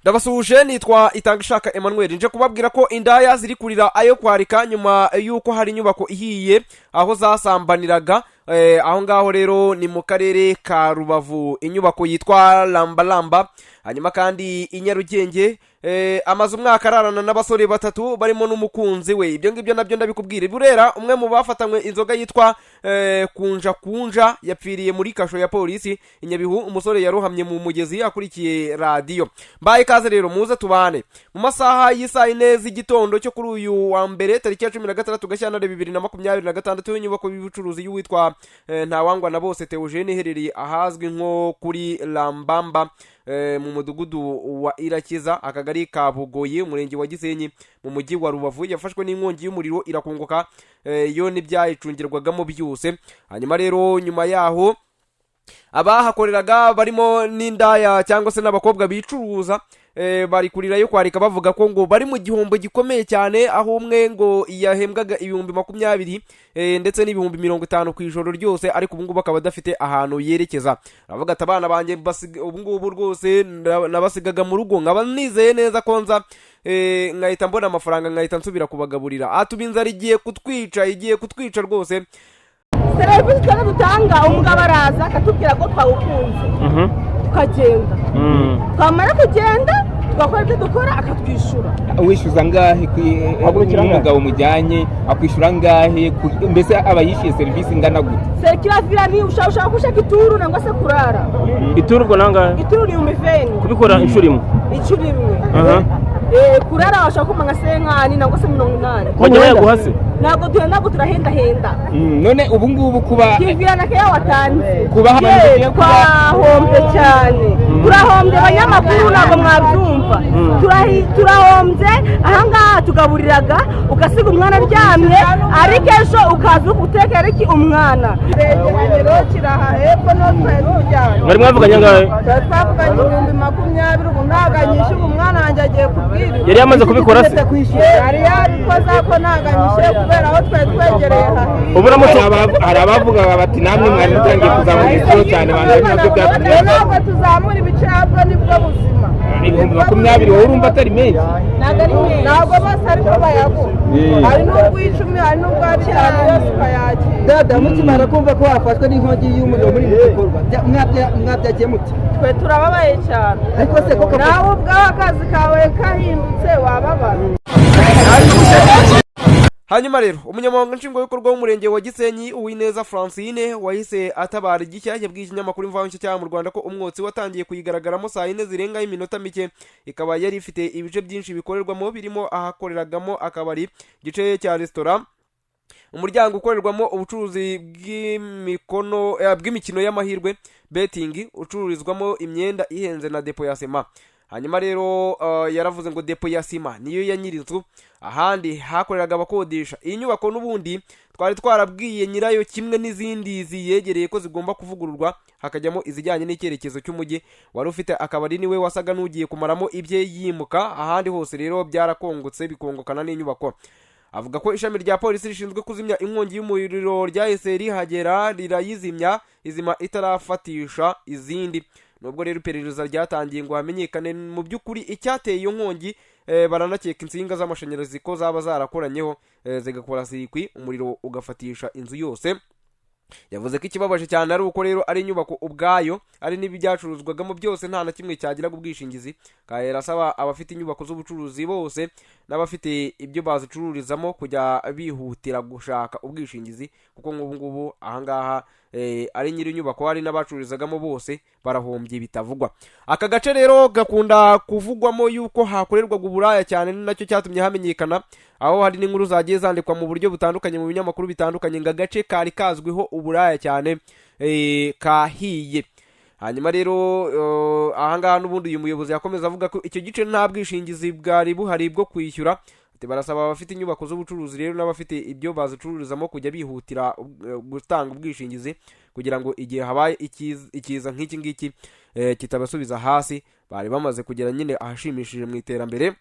Ndabasuhuje nitwa Itangishaka Emmanuel nje kubabwira ko indaya ziri kurira ayo kwarika nyuma yuko hari inyubako ihiye aho zasambaniraga aho ngaho rero ni mu karere ka Rubavu inyubako yitwa Labamba hanyuma kandi inyarugenge amazu umwaka ararana n'abasore batatu barimo n'umukunzi we ibyo ngibyo nabyo ndabikubwira Burera umwe mu bafatanywe inzoga yitwa kunja yapfiriye muri kasho ya polisi Inyabihu umusore yarohamye mu mugezi akurikiye radio mbaye kaze rero muze tubane mu masaha y'isa 4 z'igitondo cyo kuri uyu wa mbere tariki ya 16 Gashyantare 2026 inyubako y'ubucuruzi y'uwitwa Ntawangwa na bose Theogene iherereye ahazwi nko kuri Labamba mu mudugudu wa Irakiza akagari ka Bugoye umurenge wa Gisenyi mu mujyi wa Rubavu yafashwe n'inkongi y'umuriro irakongoka yo n'ibyayicungirwagamo byose hanyuma rero nyuma yaho abahakoreraga barimo n'indaya cyangwa se n'abakobwa bicuruza bari kurira yo kwarika bavuga ko ngo bari mu gihombo gikomeye cyane aho umwe ngo yahembwaga ibihumbi 20 ndetse n'ibihumbi 50 ku ijoro ryose ariko ubu ngubu bakaba badafite ahantu yerekeza bavuga ati abana banjye ubu ngubu rwose nabasigaga mu rugo nkaba nizeye neza ko nza nkahita mbona amafaranga nkahita nsubira kubagaburira atubinza igiye kutwica rwose serivisi cyane dutanga umugabo araza akatubwira ko twawukunze tukagenda twamara kugenda twakora ibyo dukora akatwishyura wishyuza ngahe n'umugabo mujyanye akwishyura ngahe mbese aba yishyuye serivisi ingana gute serikira ni ushaka gushaka ituru nangwa se kurara ituru ubwo nangahe ituru ni umuveni kubikora inshuro imwe kurara washaka kumanga senkani nangwa se 80 kongera yaguhase ntabwo turahenda none ubu ngubu kuba kivirana ke yawatanze kuba twahombe cyane turahombye abanyamakuru ntabwo mwabyumva turahombye ahangaha tugaburiraga ugasiga umwana aryamye ariko ejo ukaza gutekera iki umwana rero kiraha hepfo no twajyana mwari mwavuganye ngahe twavuganye 20 ubu ntaganyishe umwana wanjye agiye kubwira yari yamaze kubikora se yari yabikoze ko ntaganyishe kubera aho twari twegereye hari abavuga bati namwe mwari mutangiye kuzamura ibiciro cyane bangana nabyo byatumye ntabwo tuzamura ibiciro nibwo buzima ibihumbi 20 wowe urumva atari menshi ntabwo bose ariko bayagura hari n'ubw'icumi hari n'ubw'atanu yose ukayakira dada mukimara kumva ko wafashwe n'inkongi y'umuriro muri iki gikorwa mwabyagiye muti twe turababaye cyane ariko se koko nawe ubwawe akazi kawe kahindutse wababara hanyuma rero umunyamabanga nshingwabikorwa w'umurenge wa Gisenyi Uwineza Francine wahise atabara igishya yabwiye ikinyamakuru Imvaho cyaha mu Rwanda ko umwotsi watangiye kuyigaragaramo saa 4 zirenga iminota mike ikaba yari ifite ibice byinshi bikorerwamo birimo ahakoreragamo akabari gice cya restaurant umuryango ukorerwamo ubucuruzi bw'imikino y'amahirwe betting ucururizwamo imyenda ihenze na depo ya sema hanyuma rero yaravuze ngo depo ya sima niyo ya nyirinzu ahandi hakoreraga abakodesha iyi nyubako n'ubundi twari twarabwiye nyirayo kimwe n'izindi ziyegereye ko zigomba kuvugururwa hakajyamo izijyanye n'icyerekezo cy'umujyi wari ufite akabari niwe wasaga n'ugiye kumaramo ibye yimuka ahandi hose rero byarakongotse bikongokana n'inyubako avuga ko ishami rya polisi rishinzwe kuzimya inkongi y'umuriro ryahise rihagera rirayizimya izima itarafatisha izindi nubwo rero iperereza ryatangiye ngo hamenyekane mu by'ukuri icyateye iyo nkongi baranakeka insinga z'amashanyarazi ko zaba zarakoranyeho zigakora sirikwi umuriro ugafatisha inzu yose yavuze ko ikibabaje cyane ari uko rero ari inyubako ubwayo ari n'ibyacuruzwagamo byose nta na kimwe cyagiraga ubwishingizi kahera asaba abafite inyubako z'ubucuruzi bose n'abafite ibyo bazicururizamo kujya bihutira gushaka ubwishingizi kuko nk'ubu ngubu ahangaha ari nyiri inyubako hari n'abacururizagamo bose barahombye bitavugwa aka gace rero gakunda kuvugwamo yuko hakorerwaga uburaya cyane nacyo cyatumye hamenyekana aho hari n'inkuru zagiye zandikwa mu buryo butandukanye mu binyamakuru bitandukanye ngo agace kari kazwiho uburaya cyane kahiye hanyuma rero ahangaha n'ubundi uyu muyobozi yakomeza avuga ko icyo gice nta bwishingizi bwari buhari bwo kwishyura barasaba abafite inyubako z'ubucuruzi rero n'abafite ibyo bazicururizamo kujya bihutira gutanga ubwishingizi kugira ngo igihe habaye ikiza nk'iki ngiki kitabasubiza hasi bari bamaze kugera nyine ahashimishije mu iterambere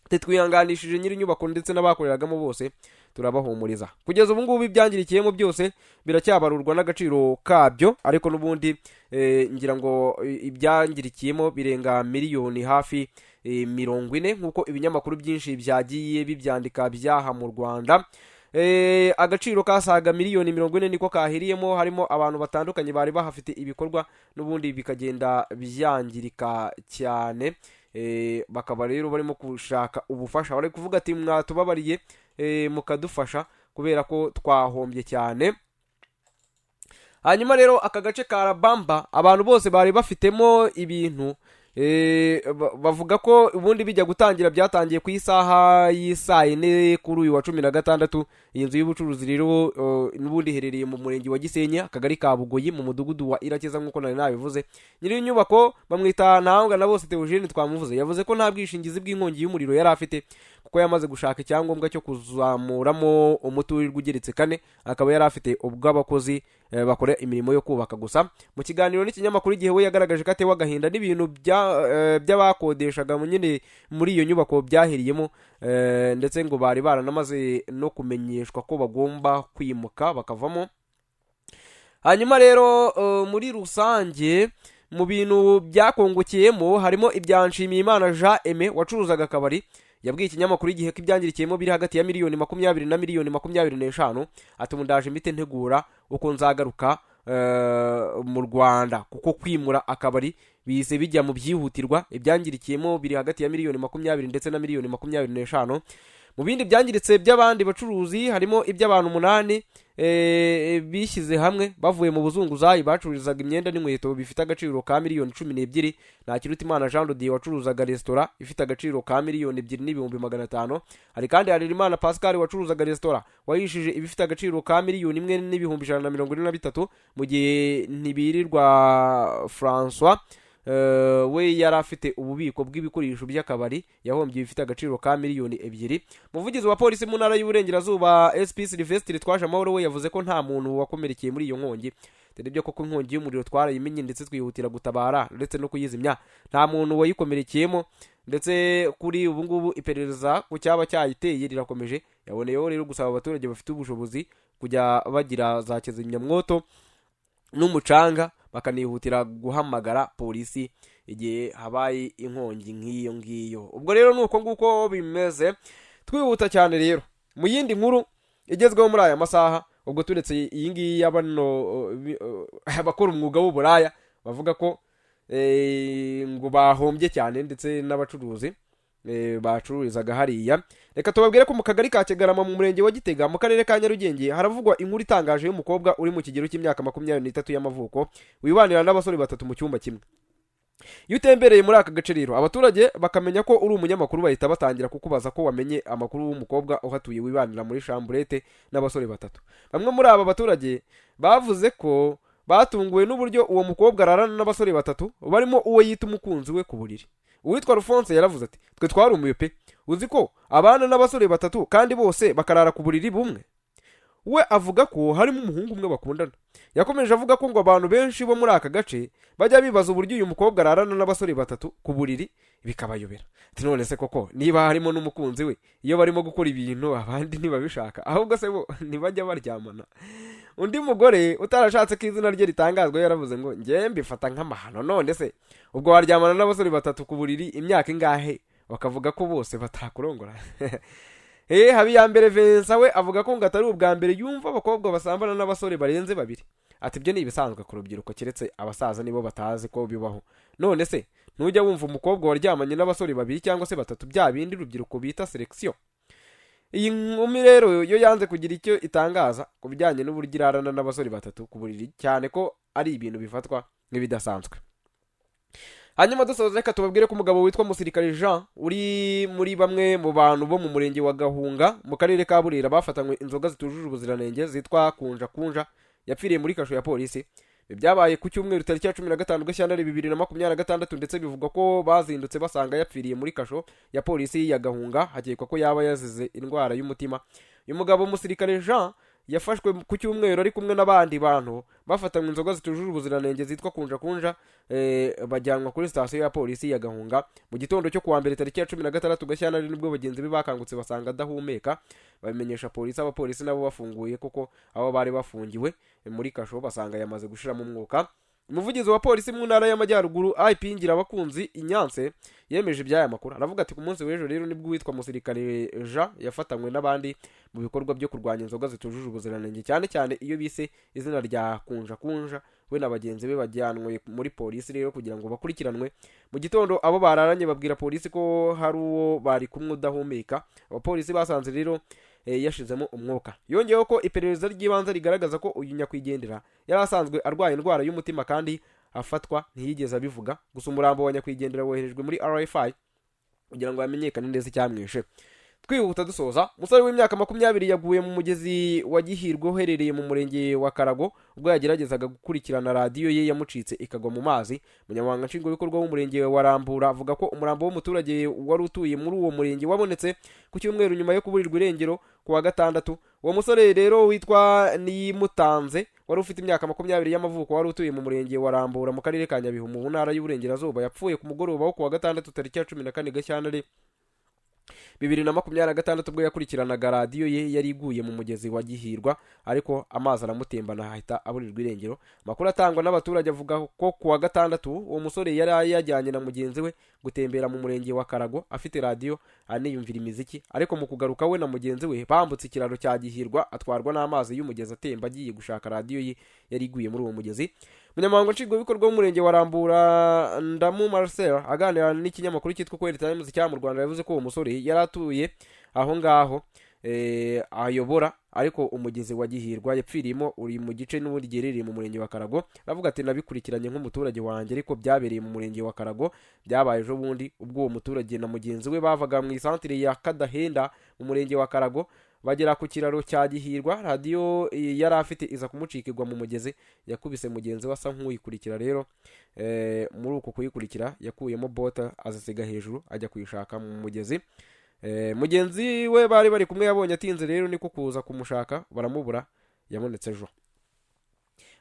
twihanganishije nyiri inyubako ndetse n'abakoreragamo bose turabahumuriza. Kugeza ubu ngubu ibyangirikiyemo byose biracyabarurwa n'agaciro kabyo, ariko n'ubundi ngira ngo ibyangirikiyemo birenga miliyoni hafi 40 nk'uko ibinyamakuru byinshi byagiye bibyandika byaha mu Rwanda. Agaciro kasaga miliyoni 40 niko kahiriyemo, harimo abantu batandukanye bari bahafite ibikorwa n'ubundi bikagenda byangirika cyane. Bakaba rero barimo gushaka ubufasha, bari kuvuga ati mwatubabariye mukadufasha kubera ko twahombye cyane. Hanyuma rero aka gace ka Labamba abantu bose bari bafitemo ibintu bavuga ko ubundi bijya gutangira byatangiye ku isaha y'isaa 4 kuri uyu wa 16. Iyi nzu y'ubucuruzi rero n'ubundi herereye mu murenge wa Gisenyi, akagari ka Bugoyi, mu mudugudu wa Irakiza nk'uko nari nabivuze. Nyiri inyubako bamwita Ntahonga na bose Theogene twamuvuze, yavuze ko nta bwishingizi bw'inkongi y'umuriro yari afite kuko yamaze gushaka icyangombwa cyo kuzamuramo umuturirwa ugeretse 4, akaba yari afite ubw'abakozi bakora imirimo yo kubaka gusa. Mu kiganiro n'ikinyamakuru Igihe we yagaragaje ko atewe agahinda n'ibintu by'abakodeshaga nyine muri iyo nyubako byahiriyemo, ndetse ngo bari baranamaze no kumenyeshwa ko bagomba kwimuka bakavamo. Hanyuma rero muri rusange mu bintu byakongokeyemo harimo ibyanshimiyimana Jean Aime wacuruzaga akabari, yabwiye ikinyamakuru Igihe ko ibyangirikiyemo biri hagati ya miliyoni 20 na miliyoni 25. Ati mundaje mbite ntegura uko nzagaruka mu Rwanda kuko kwimura akabari bise bijya mu byihutirwa. Ibyangirikiyemo biri hagati ya miliyoni 20 ndetse na miliyoni 25. Mu bindi byangiritse by'abandi bacuruzi harimo iby'abantu 8 bishyize hamwe bavuye mu buzunguzayi bacururizaga imyenda n'inkweto bifite agaciro ka miliyoni 12. Ntakirutimana Jean Dodier wacuruzaga restaurant ifite agaciro ka miliyoni 2,500. Hari kandi Harerimana Pascal wacuruzaga restaurant wayishije ibifite agaciro ka miliyoni 1,143, mu gihe Ntibirirwa François we yari afite ububiko bw'ibikoresho by'akabari yahombye bifite agaciro ka miliyoni 2. Muvugizi wa polisi mu ntara y'Uburengerazuba SP Sylvestre Twaje Amahoro we yavuze ko nta muntu wakomerekeye muri iyo nkongi. Byo koko inkongi y'umuriro twarayimenye ndetse twihutira gutabara ndetse no kuyizimya, nta muntu wayikomerekeyemo, ndetse kuri ubu ngubu iperereza ku cyaba cyayiteye rirakomeje. Yaboneyeho rero gusaba abaturage bafite ubushobozi kujya bagira za kizimyamwoto n'umucanga bakanihutira guhamagara polisi igihe habaye inkongi nk'iyo ngiyo. Ubwo rero nuko nguko bimeze. Twihuta cyane rero mu yindi nkuru igezweho muri aya masaha, ubwo turetse iyi ngiyi y'abano abakora umwuga w'uburaya bavuga ko ngo bahombye cyane ndetse n'abacuruzi bacururizaga hariya. Reka tubabwire ko mu kagari ka Kigarama mu murenge wa Gitega mu karere ka Nyarugenge haravugwa inkuru itangaje y'umukobwa uri mu kigero cy'imyaka 23 y'amavuko wibanira n'abasore batatu mu cyumba kimwe. Iyo utembereye muri aka gace rero abaturage bakamenya ko uri umunyamakuru bahita batangira kukubaza ko wamenye amakuru w'umukobwa uhatuye wibanira muri chambrette n'abasore batatu. Bamwe muri aba baturage bavuze ko batunguwe n'uburyo uwo mukobwa ararana n'abasore batatu barimo uwo yita umukunzi we ku buriri. Uwitwa Alphonse yaravuze ati twe twarumuye pe, uzi ko abana n'abasore batatu kandi bose bakarara ku buriri bumwe. We avuga ko harimo umuhungu umwe bakundana. Yakomeje avuga ko ngo abantu benshi bo muri aka gace bajya bibaza uburyo uyu mukobwa ararana n'abasore batatu ku buriri bikabayobera. Ati none se koko niba harimo n'umukunzi we iyo barimo gukora ibintu abandi ntibabishaka ahubwo se bo ntibajya baryamana. Undi mugore utarashatse ko izina rye ritangazwa yaravuze ngo ngiye mbifata nk'amahano, none se ubwo waryamana n'abasore batatu ku buriri imyaka ingahe bakavuga ko bose batakurongora. Habiyambere Vincent we avuga ko ngo atari ubwa mbere yumva abakobwa basambana n'abasore barenze 2. Ati byo ni ibisanzwe ku rubyiruko keretse abasaza nibo batazi ko bibaho. None se nujya wumva umukobwa waryamanye n'abasore 2 cyangwa se 3 bya bindi rubyiruko bita selection. Iyi nkumi rero yo yanze kugira icyo itangaza ku bijyanye n'uburyo irarana n'abasore 3 ku buriri, cyane ko ari ibintu bifatwa nk'ibidasanzwe. Hanyuma dusoza reka tubabwire ko umugabo witwa Musirikare Jean uri muri bamwe mu bantu bo mu murenge wa Gahunga mu karere ka Burera bafatanywe inzoga zitujuje ubuziranenge zitwa kunja yapfiriye muri kasho ya polisi. Byabaye ku cyumweru tariki ya 15 Gashyantare 2026 ndetse bivugwa ko bazindutse basanga yapfiriye muri kasho ya polisi ya Gahunga, hakekwa ko yaba yazize indwara y'umutima. Uyu mugabo Musirikare Jean yafashwe ku cyumweru ari kumwe n'abandi bantu bafatanywe inzoga zitujuje ubuziranenge zitwa kunja bajyanwa kuri sitasiyo ya polisi ya Gahunga mu gitondo cyo kuwa mbere tariki ya 16 Gashyantare nibwo bagenzi be bakangutse basanga adahumeka babimenyesha polisi. Abapolisi nabo bafunguye kuko abo bari bafungiwe muri kasho basanga yamaze gushiramo umwuka. Umuvugizi wa polisi mu ntara y'Amajyaruguru IP Ngirabakunzi Inyanse yemeje ibyaya makuru. Aravuga ati ku munsi w'ejo rero nibwo witwa musirikare Jean yafatanywe n'abandi mu bikorwa byo kurwanya inzoga zitujuje ubuziranenge cyane cyane iyo bise izina rya kunja we na bagenzi be bajyanwe muri polisi rero kugira ngo bakurikiranwe. Mu gitondo abo bararanye babwira polisi ko hari uwo bari kumwe udahumeka. Abapolisi basanze rero yashizemo umwuka. Yongeyeho ko iperereza ry'ibanze rigaragaza ko uyu nyakwigendera yari asanzwe arwaye indwara y'umutima kandi afatwa ntiyigeze abivuga. Gusa umurambo wa nyakwigendera woherejwe muri RFI kugira ngo bamenyekane neza icyamwishe. Twihuta dusoza, umusore w'imyaka 20 yaguye mu mugezi wa Gihirwe uherereye mu murenge wa Karago ubwo yageragezaga gukurikirana radio ye yamucitse ikagwa mu mazi. Umunyamabanga nshingwabikorwa w'umurenge wa Rambura avuga ko umurambo w'umuturage wari utuye muri uwo murenge wabonetse ku cyumweru nyuma yo kuburirwa irengero ku wa gatandatu. Uwo musore rero witwa Nimutanze wari ufite imyaka 20 y'amavuko wari utuye mu murenge wa Rambura mu karere ka Nyabihu mu ntara y'Uburengerazuba yapfuye ku mugoroba wo ku wa gatandatu tariki ya 14 Gashyantare 2026 ubwo yakurikiranaga radio ye yari iguye mu mugezi wa Gihirwa ariko amazi aramutembana ahita aburirwa irengero. Makuru atangwa n'abaturage avuga ko ku wa gatandatu uwo musore yari yajyanye na mugenzi we gutembera mu murenge wa Karago afite radio aniyumvira imiziki ariko mu kugaruka we na mugenzi we bambutse ikiraro cya Gihirwa atwarwa n'amazi y'umugezi atemba agiye gushaka radio ye yari iguye muri uwo mugezi. Umunyamabanga nshingwabikorwa w'umurenge wa Rambura Ndamu Marcel aganira n'ikinyamakuru cyitwa Kweli Times cya mu Rwanda yavuze ko uwo musore yari atuye aho ngaho ayobora ariko umugezi wa Gihirwa yapfiriyemo uri mu gice n'ubundi gerereye mu murenge wa Karago. Aravuga ati nabikurikiranye nk'umuturage wanjye ariko byabereye mu murenge wa Karago byabaye ejo bundi ubwo uwo muturage na mugenzi we bavaga mu isantire ya Kadahenda mu murenge wa Karago bagera ku kiraro cya Gihirwa radio yari afite iza kumucikirwa mu mugezi yakubise mugenzi wasa nk'uyikurikira rero muri uko kuyikurikira yakuyemo bota azasiga hejuru ajya kuyishaka mu mugezi. Mugenzi we bari kumwe yabonye atinze rero niko kuza kumushaka baramubura yabonetse ejo.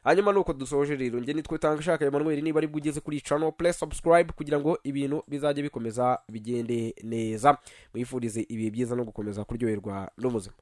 Hanyuma nuko dusoje rero nge nitwe Tangashaka Emmanuel niba ari bugeze kuri channel please subscribe kugira ngo ibintu bizajye bikomeza bigende neza. Mwifurize ibihe byiza no gukomeza kuryoherwa n'ubuzima.